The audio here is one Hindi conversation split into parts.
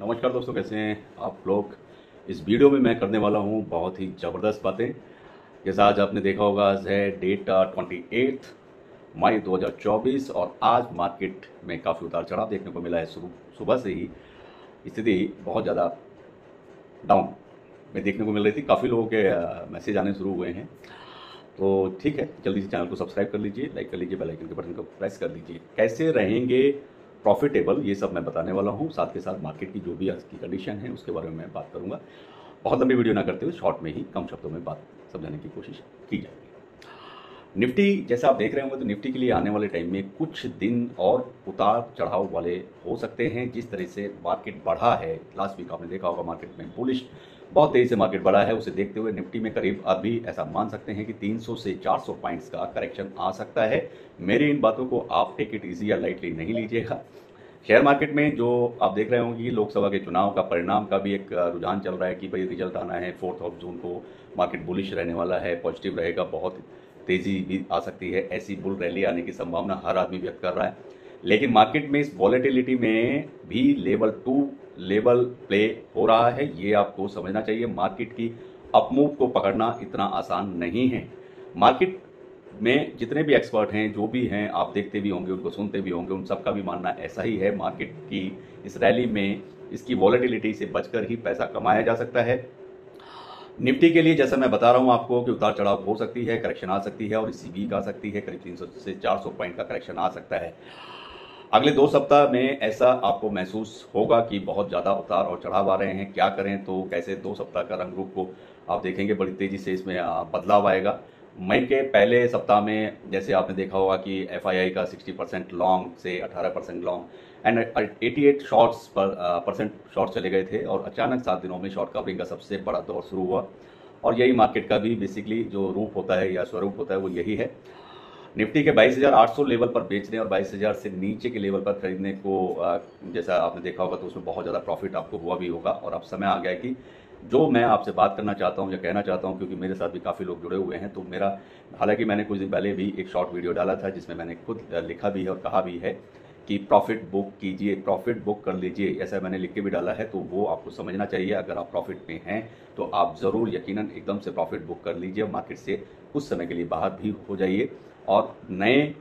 नमस्कार दोस्तों, कैसे हैं आप लोग। इस वीडियो में मैं करने वाला हूं बहुत ही ज़बरदस्त बातें। जैसा आज आपने देखा होगा, आज है डेट 28 मई 2024 और आज मार्केट में काफ़ी उतार चढ़ाव देखने को मिला है। सुबह से ही स्थिति बहुत ज़्यादा डाउन में देखने को मिल रही थी। काफ़ी लोगों के मैसेज आने शुरू हुए हैं। तो ठीक है, जल्दी से चैनल को सब्सक्राइब कर लीजिए, लाइक कर लीजिए, बेल आइकन के बटन को प्रेस कर लीजिए। कैसे रहेंगे प्रॉफिटेबल, ये सब मैं बताने वाला हूँ। साथ के साथ मार्केट की जो भी आज की कंडीशन है उसके बारे में मैं बात करूँगा। बहुत लंबी वीडियो ना करते हुए शॉर्ट में ही कम शब्दों में बात समझाने की कोशिश की जाएगी। निफ्टी जैसा आप देख रहे होंगे तो निफ्टी के लिए आने वाले टाइम में कुछ दिन और उतार चढ़ाव वाले हो सकते हैं। जिस तरह से मार्केट बढ़ा है, लास्ट वीक आपने देखा होगा मार्केट में बुलिश बहुत तेजी से मार्केट बढ़ा है। उसे देखते हुए निफ्टी में करीब अभी ऐसा मान सकते हैं कि 300 से 400 पॉइंट्स का करेक्शन आ सकता है। मेरी इन बातों को आप टेक इट ईजी या लाइटली नहीं लीजिएगा। शेयर मार्केट में जो आप देख रहे होंगे कि लोकसभा के चुनाव का परिणाम का भी एक रुझान चल रहा है कि भाई रिजल्ट आना है 4 जून को, मार्केट बुलिश रहने वाला है, पॉजिटिव रहेगा, बहुत तेजी भी आ सकती है। ऐसी बुल रैली आने की संभावना हर आदमी व्यक्त कर रहा है। लेकिन मार्केट में इस वॉलेटिलिटी में भी लेवल 2 लेवल प्ले हो रहा है, ये आपको समझना चाहिए। मार्केट की अपमूव को पकड़ना इतना आसान नहीं है। मार्केट में जितने भी एक्सपर्ट हैं, जो भी हैं, आप देखते भी होंगे, उनको सुनते भी होंगे, उन सबका भी मानना ऐसा ही है। मार्केट की इस रैली में इसकी वॉलेटिलिटी से बचकर ही पैसा कमाया जा सकता है। निफ्टी के लिए जैसा मैं बता रहा हूं आपको कि उतार चढ़ाव हो सकती है, करेक्शन आ सकती है और इसी वीक आ सकती है। करीब 300 से 400 पॉइंट का करेक्शन आ सकता है। अगले 2 सप्ताह में ऐसा आपको महसूस होगा कि बहुत ज़्यादा उतार और चढ़ाव आ रहे हैं। क्या करें, तो कैसे 2 सप्ताह का रंग रूप को आप देखेंगे, बड़ी तेज़ी से इसमें बदलाव आएगा। मई के पहले सप्ताह में जैसे आपने देखा होगा कि एफआईआई का 60% लॉन्ग से 18% long and 88 shorts percent short चले गए थे और अचानक 7 दिनों में शॉर्ट कवरिंग का सबसे बड़ा दौर शुरू हुआ। और यही मार्केट का भी बेसिकली जो रूप होता है या स्वरूप होता है वो यही है। निफ्टी के 22,800 लेवल पर बेचने और 22,000 से नीचे के लेवल पर खरीदने को जैसा आपने देखा होगा तो उसमें बहुत ज़्यादा प्रॉफिट आपको हुआ भी होगा। और अब समय आ गया है कि जो मैं आपसे बात करना चाहता हूं या कहना चाहता हूं, क्योंकि मेरे साथ भी काफ़ी लोग जुड़े हुए हैं, तो मेरा हालांकि मैंने कुछ दिन पहले भी एक शॉर्ट वीडियो डाला था जिसमें मैंने खुद लिखा भी है और कहा भी है कि प्रॉफिट बुक कीजिए, प्रॉफिट बुक कर लीजिए, ऐसा मैंने लिख के भी डाला है। तो वो आपको समझना चाहिए। अगर आप प्रॉफिट में हैं तो आप ज़रूर यकीनन एकदम से प्रॉफिट बुक कर लीजिए, मार्केट से कुछ समय के लिए बाहर भी हो जाइए और नए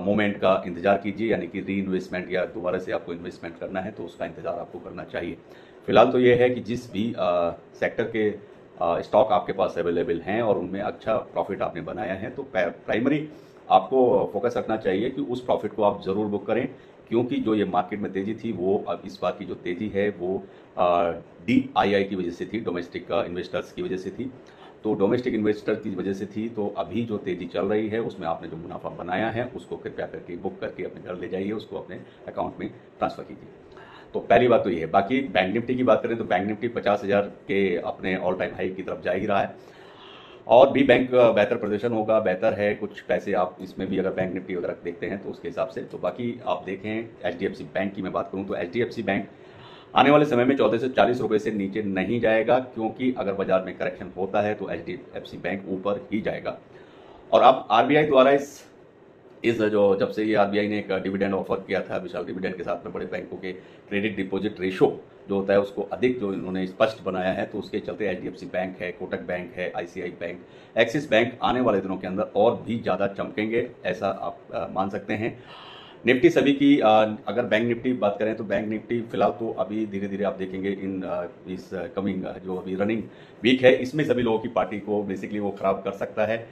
मोमेंट का इंतजार कीजिए। यानी कि री इन्वेस्टमेंट या दोबारा से आपको इन्वेस्टमेंट करना है तो उसका इंतजार आपको करना चाहिए। फिलहाल तो ये है कि जिस भी सेक्टर के स्टॉक आपके पास अवेलेबल हैं और उनमें अच्छा प्रॉफिट आपने बनाया है तो प्राइमरी आपको फोकस रखना चाहिए कि उस प्रॉफिट को आप ज़रूर बुक करें। क्योंकि जो ये मार्केट में तेज़ी थी वो अब इस बार की जो तेज़ी है वो DII की वजह से थी, डोमेस्टिक इन्वेस्टर्स की वजह से थी। तो डोमेस्टिक इन्वेस्टर की वजह से थी। तो अभी जो तेज़ी चल रही है उसमें आपने जो मुनाफा बनाया है उसको कृपया करके बुक करके अपने घर ले जाइए, उसको अपने अकाउंट में ट्रांसफ़र कीजिए। तो पहली बात तो ये है। बाकी बैंक निफ्टी की बात करें तो बैंक निफ्टी 50,000 के अपने ऑल टाइम हाई की तरफ जा ही रहा है और भी बैंक बेहतर प्रदर्शन होगा, बेहतर है। कुछ पैसे आप इसमें भी अगर बैंक निफ्टी वगैरह देखते हैं तो उसके हिसाब से। तो बाकी आप देखें HDFC बैंक की मैं बात करूं तो HDFC बैंक आने वाले समय में 14 से 40 रुपए से नीचे नहीं जाएगा, क्योंकि अगर बाजार में करेक्शन होता है तो HDFC बैंक ऊपर ही जाएगा। और अब RBI द्वारा इस जो जब से ये RBI ने एक डिविडेंड ऑफर किया था विशाल डिविडेंड के साथ में, बड़े बैंकों के क्रेडिट डिपॉजिट रेशो जो होता है उसको अधिक जो इन्होंने स्पष्ट बनाया है, तो उसके चलते HDFC बैंक है, कोटक बैंक है, ICICI बैंक, एक्सिस बैंक आने वाले दिनों के अंदर और भी ज़्यादा चमकेंगे, ऐसा आप मान सकते हैं। निफ्टी सभी की अगर बैंक निफ्टी बात करें तो बैंक निफ्टी फिलहाल तो अभी धीरे धीरे आप देखेंगे इस कमिंग जो अभी रनिंग वीक है इसमें सभी लोगों की पार्टी को बेसिकली वो खराब कर सकता है।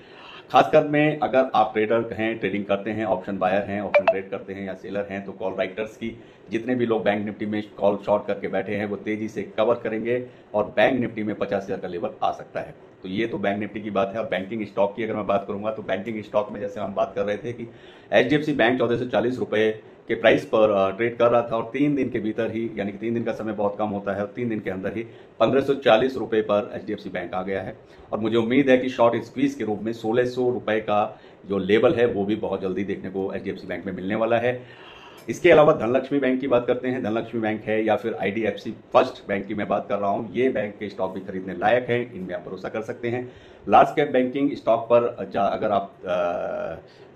खासकर में अगर आप ट्रेडर हैं, ट्रेडिंग करते हैं, ऑप्शन बायर हैं, ऑप्शन ट्रेड करते हैं या सेलर हैं, तो कॉल राइटर्स की जितने भी लोग बैंक निफ्टी में कॉल शॉर्ट करके बैठे हैं वो तेजी से कवर करेंगे और बैंक निफ्टी में 50,000 का लेवल आ सकता है। तो ये तो बैंक निफ्टी की बात है। और बैंकिंग स्टॉक की अगर मैं बात करूंगा तो बैंकिंग स्टॉक में जैसे हम बात कर रहे थे कि HDFC बैंक 14 से 40 रुपए के प्राइस पर ट्रेड कर रहा था और 3 दिन के भीतर ही, यानी कि 3 दिन का समय बहुत कम होता है और 3 दिन के अंदर ही 1540 रुपए पर HDFC बैंक आ गया है। और मुझे उम्मीद है कि शॉर्ट स्क्वीज के रूप में 1600 रुपए का जो लेवल है वो भी बहुत जल्दी देखने को HDFC बैंक में मिलने वाला है। इसके अलावा धनलक्ष्मी बैंक की बात करते हैं। धनलक्ष्मी बैंक है या फिर IDFC फर्स्ट बैंक की मैं बात कर रहा हूं, ये बैंक के स्टॉक भी खरीदने लायक हैं, इनमें आप भरोसा कर सकते हैं। लार्ज कैप बैंकिंग स्टॉक पर अगर आप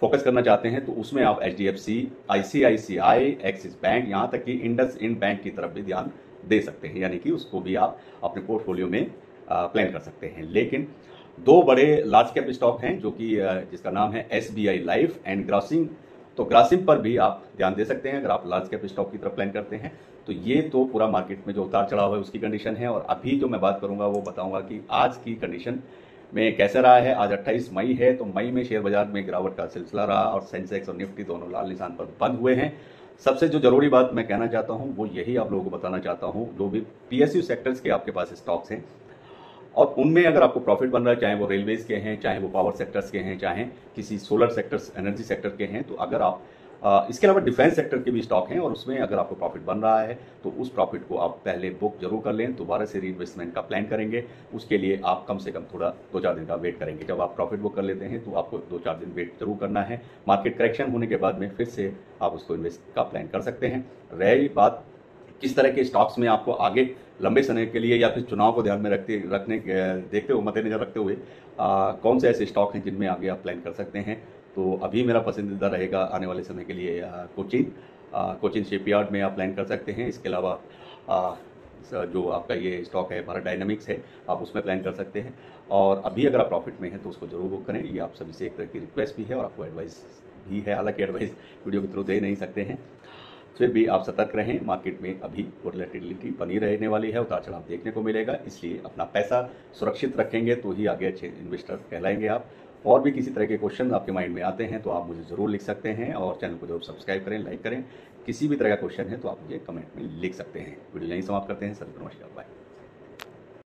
फोकस करना चाहते हैं तो उसमें आप HDFC, ICICI, एक्सिस बैंक, यहाँ तक कि इंडसइंड बैंक की तरफ भी ध्यान दे सकते हैं, यानी कि उसको भी आप अपने पोर्टफोलियो में प्लान कर सकते हैं। लेकिन दो बड़े लार्ज कैप स्टॉक हैं जो कि जिसका नाम है SBI लाइफ एंड ग्रासिम। तो ग्रासिम पर भी आप ध्यान दे सकते हैं अगर आप लार्ज कैप स्टॉक की तरफ प्लान करते हैं। तो ये तो पूरा मार्केट में जो उतार चढ़ाव है उसकी कंडीशन है, और अभी जो मैं बात करूंगा वो बताऊंगा कि आज की कंडीशन में कैसे रहा है। आज 28 मई है, तो मई में शेयर बाजार में गिरावट का सिलसिला रहा और सेंसेक्स और निफ्टी दोनों लाल निशान पर बंद हुए हैं। सबसे जो जरूरी बात मैं कहना चाहता हूं वो यही आप लोगों को बताना चाहता हूं, जो भी PSU सेक्टर्स के आपके पास स्टॉक्स हैं और उनमें अगर आपको प्रॉफिट बन रहा है, चाहे वो रेलवेज के हैं, चाहे वो पावर सेक्टर्स के हैं, चाहे किसी सोलर सेक्टर्स एनर्जी सेक्टर के हैं, तो अगर आप इसके अलावा डिफेंस सेक्टर के भी स्टॉक हैं और उसमें अगर आपको प्रॉफिट बन रहा है तो उस प्रॉफिट को आप पहले बुक जरूर कर लें। दोबारा से रीइन्वेस्टमेंट का प्लान करेंगे, उसके लिए आप कम से कम थोड़ा 2-4 दिन का वेट करेंगे। जब आप प्रॉफिट बुक कर लेते हैं तो आपको 2-4 दिन वेट जरूर करना है। मार्केट करेक्शन होने के बाद में फिर से आप उसको इन्वेस्ट का प्लान कर सकते हैं। रही बात किस तरह के स्टॉक्स में आपको आगे लंबे समय के लिए या फिर चुनाव को ध्यान में देखते हुए मद्देनजर रखते हुए कौन से ऐसे स्टॉक हैं जिनमें आगे आप प्लान कर सकते हैं, तो अभी मेरा पसंदीदा रहेगा आने वाले समय के लिए कोचिन शिपयार्ड में आप प्लान कर सकते हैं। इसके अलावा जो आपका ये स्टॉक है भारत डायनामिक्स है, आप उसमें प्लान कर सकते हैं। और अभी अगर आप प्रॉफिट में हैं तो उसको जरूर बुक करें, ये आप सभी से एक तरह की रिक्वेस्ट भी है और आपको एडवाइस भी है। हालांकि एडवाइस वीडियो के थ्रू दे नहीं सकते हैं, फिर भी आप सतर्क रहें। मार्केट में अभी वोलेटिलिटी बनी रहने वाली है, उतार चढ़ाव देखने को मिलेगा, इसलिए अपना पैसा सुरक्षित रखेंगे तो ही आगे अच्छे इन्वेस्टर कहलाएंगे आप। और भी किसी तरह के क्वेश्चन आपके माइंड में आते हैं तो आप मुझे ज़रूर लिख सकते हैं और चैनल को जरूर सब्सक्राइब करें, लाइक करें। किसी भी तरह का क्वेश्चन है तो आप मुझे कमेंट में लिख सकते हैं। वीडियो यहीं समाप्त करते हैं। सभी को नमस्कार, बाय।